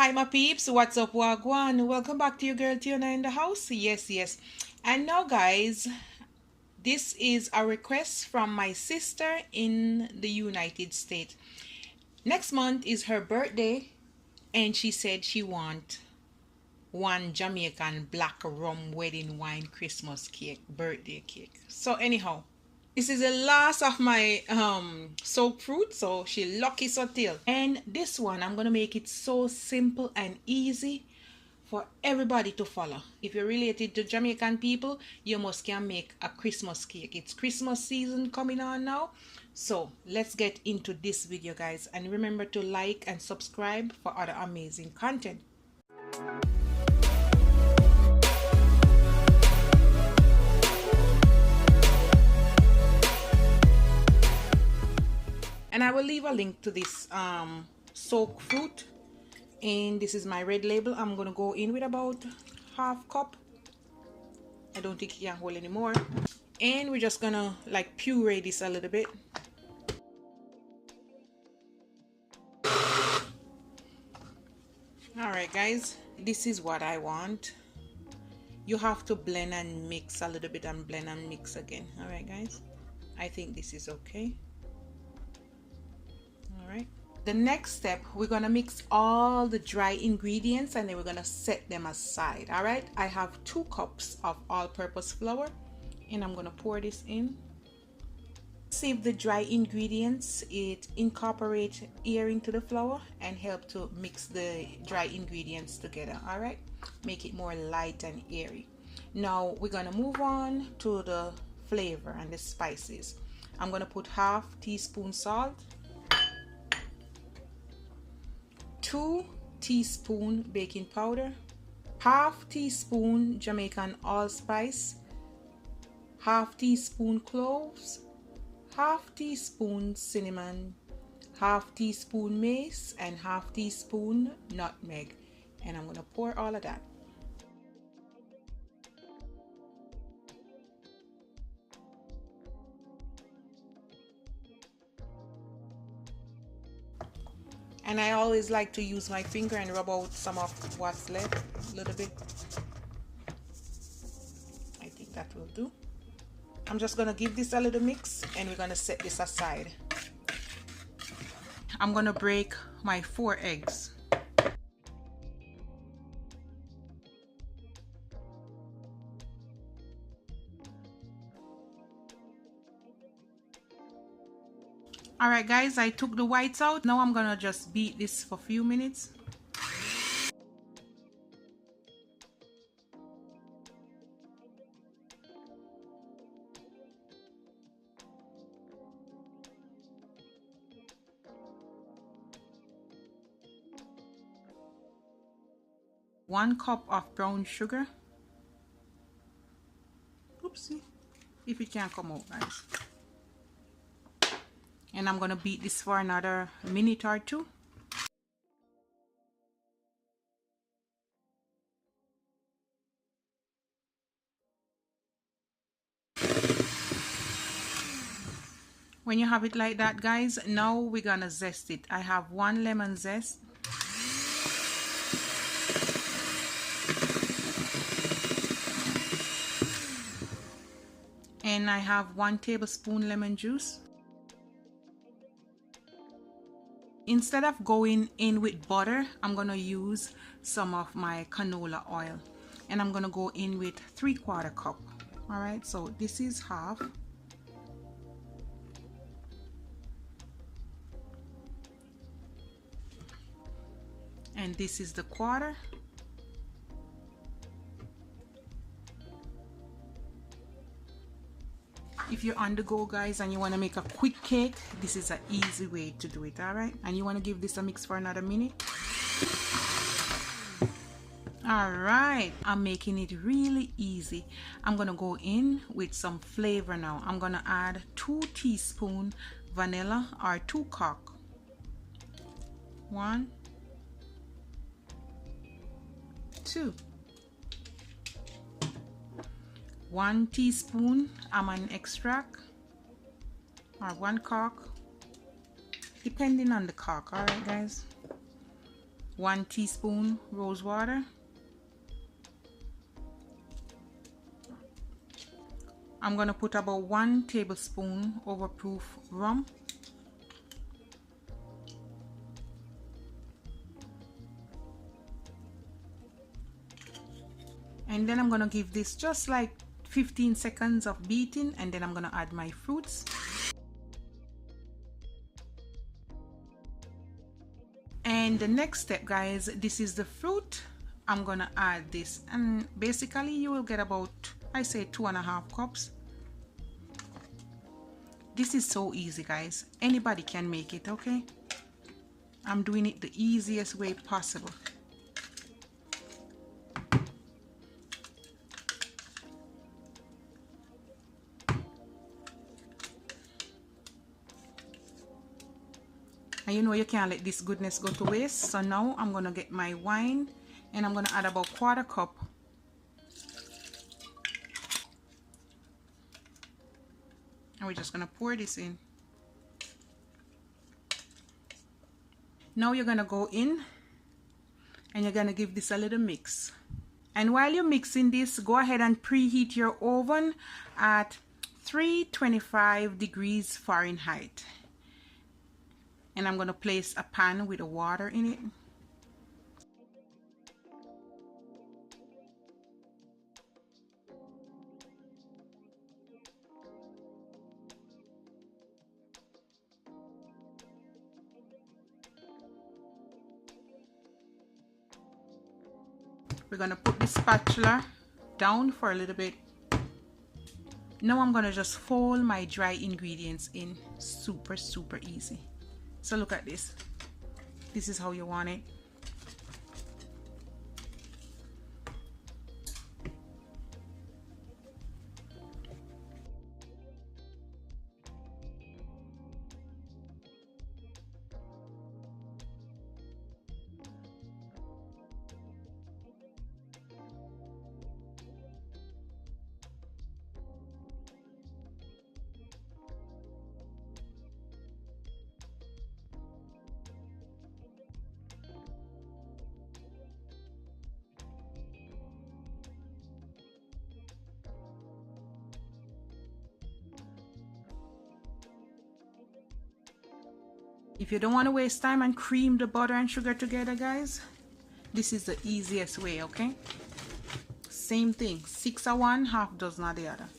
Hi my peeps, what's up wagwan? Welcome back to your girl Tiona in the house. Yes. And now guys, this is a request from my sister in the United States. Next month is her birthday and she said she want one Jamaican black rum wedding wine Christmas cake, birthday cake. So anyhow, this is the last of my soaked fruit, so she lucky so till. And this one, I'm gonna make it so simple and easy for everybody to follow. If you're related to Jamaican people, you must can make a Christmas cake. It's Christmas season coming on now. So let's get into this video guys, and remember to like and subscribe for other amazing content. And I will leave a link to this soaked fruit, and this is my red label. I'm gonna go in with about half cup. I don't think it can hold anymore, and we're just gonna like puree this a little bit. All right guys, this is what I want. You have to blend and mix a little bit and blend and mix again. All right guys, I think this is okay. All right, the next step, we're gonna mix all the dry ingredients and then we're gonna set them aside. All right, I have 2 cups of all-purpose flour and I'm gonna pour this in. Save the dry ingredients, it incorporates air into the flour and help to mix the dry ingredients together. All right, make it more light and airy. Now we're gonna move on to the flavor and the spices. I'm gonna put half teaspoon salt, 2 teaspoon baking powder, half teaspoon Jamaican allspice, half teaspoon cloves, half teaspoon cinnamon, half teaspoon mace, and half teaspoon nutmeg. And I'm gonna pour all of that. And I always like to use my finger and rub out some of what's left a little bit. I think that will do. I'm just gonna give this a little mix and we're gonna set this aside. I'm gonna break my 4 eggs. Alright guys, I took the whites out. Now I'm gonna just beat this for a few minutes. One cup of brown sugar. Oopsie, if it can't come out guys. And I'm gonna beat this for another minute or 2. When you have it like that guys, now we're gonna zest it. I have 1 lemon zest, and I have 1 tablespoon lemon juice. Instead of going in with butter, I'm gonna use some of my canola oil, and I'm gonna go in with 3/4 cup. All right, so this is half, and this is the 1/4. If you're on the go guys and you want to make a quick cake, this is an easy way to do it. All right, and you want to give this a mix for another minute. All right, I'm making it really easy. I'm gonna go in with some flavor now. I'm gonna add 2 teaspoons vanilla or 2 cock. 1, 2. 1 teaspoon almond extract or 1 cock, depending on the cock. All right guys, 1 teaspoon rose water. I'm gonna put about 1 tablespoon overproof rum. And then I'm gonna give this just like 15 seconds of beating, and then I'm gonna add my fruits. And the next step, guys, this is the fruit. I'm gonna add this, and basically you will get about, I say, 2.5 cups. This is so easy, guys. Anybody can make it, okay? I'm doing it the easiest way possible. And you know you can't let this goodness go to waste. So now I'm gonna get my wine, and I'm gonna add about 1/4 cup. And we're just gonna pour this in. Now you're gonna go in and you're gonna give this a little mix. And while you're mixing this, go ahead and preheat your oven at 325 degrees Fahrenheit. And I'm gonna place a pan with the water in it. We're gonna put the spatula down for a little bit. Now I'm gonna just fold my dry ingredients in. Super easy. So look at this. This is how you want it. If you don't want to waste time and cream the butter and sugar together, guys, this is the easiest way, okay? Same thing, 6 of one, half dozen of the other.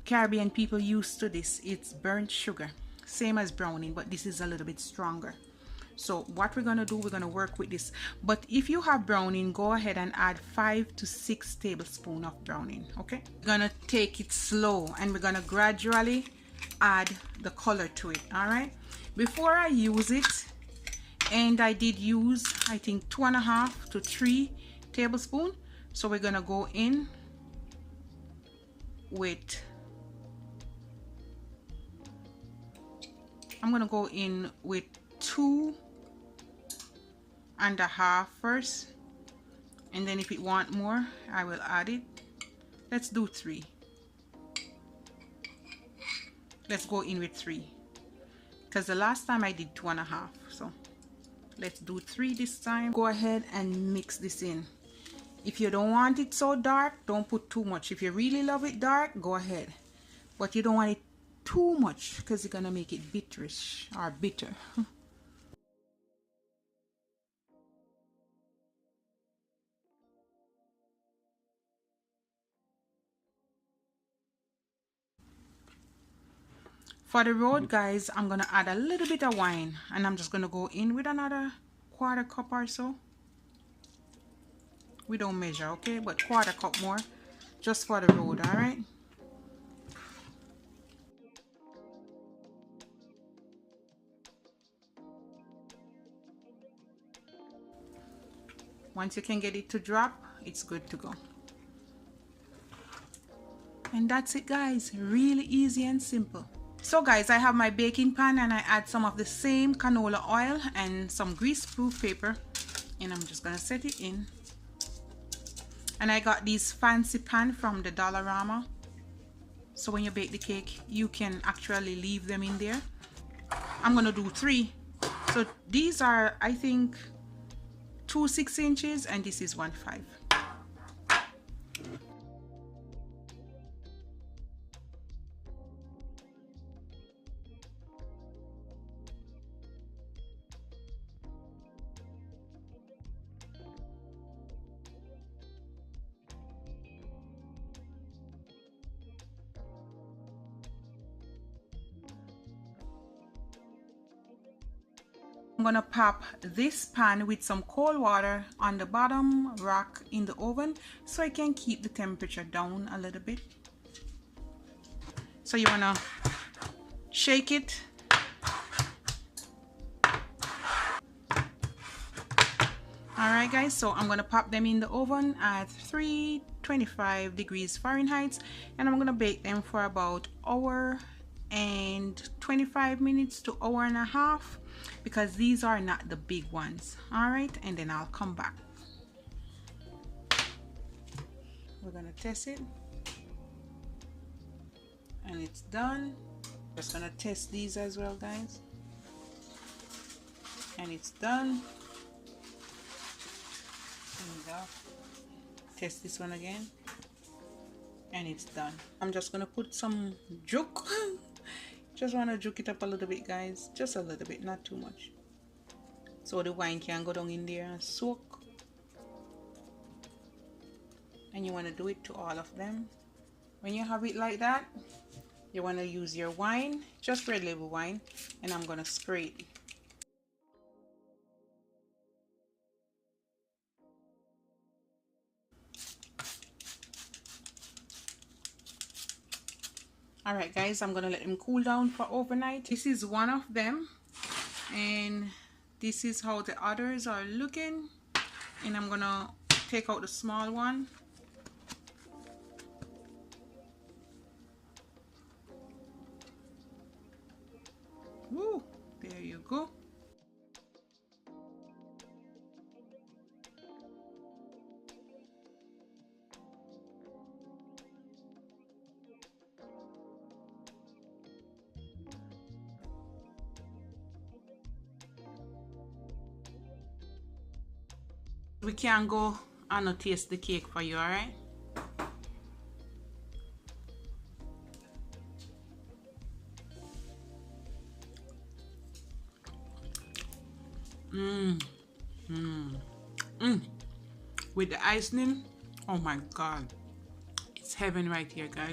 Caribbean people used to this. It's burnt sugar, same as browning, but this is a little bit stronger. So what we're gonna do, we're gonna work with this. But if you have browning, go ahead and add 5 to 6 tablespoons of browning, okay? We're gonna take it slow, and we're gonna gradually add the color to it. All right, before I use it, and I did use, I think, 2.5 to 3 tablespoons. So we're gonna go in with, I'm gonna go in with 2.5 first, and then if it want more, I will add it. Let's do 3. Let's go in with 3, because the last time I did 2.5. So let's do 3 this time. Go ahead and mix this in. If you don't want it so dark, don't put too much. If you really love it dark, go ahead, but you don't want it too much, because you're gonna make it bitterish or bitter. For the road, guys, I'm gonna add a little bit of wine, and I'm just gonna go in with another 1/4 cup or so. We don't measure, okay, but 1/4 cup more, just for the road. All right. Once you can get it to drop, it's good to go. And that's it, guys. Really easy and simple. So guys, I have my baking pan, and I add some of the same canola oil and some grease-proof paper, and I'm just gonna set it in. And I got these fancy pan from the Dollarama, so when you bake the cake, you can actually leave them in there. I'm gonna do 3. So these are, I think, 2 6-inches, and this is 1/5. I'm gonna pop this pan with some cold water on the bottom rack in the oven so I can keep the temperature down a little bit. So you wanna shake it. Alright guys, so I'm gonna pop them in the oven at 325 degrees Fahrenheit, and I'm gonna bake them for about hour and 25 minutes to hour and a half, because these are not the big ones. Alright, and then I'll come back. We're gonna test it, and it's done. Just gonna test these as well, guys, and it's done. There we go. Test this one again, and it's done. I'm just gonna put some juke. Just want to juke it up a little bit, guys, just a little bit, not too much, so the wine can go down in there and soak. And you want to do it to all of them. When you have it like that, you want to use your wine, just red label wine, and I'm gonna spray it. Alright guys, I'm gonna let them cool down for overnight. This is one of them, and this is how the others are looking, and I'm gonna take out the small one. Woo, there you go. We can go and taste the cake for you, alright? With the icing, oh my god, it's heaven right here, guys.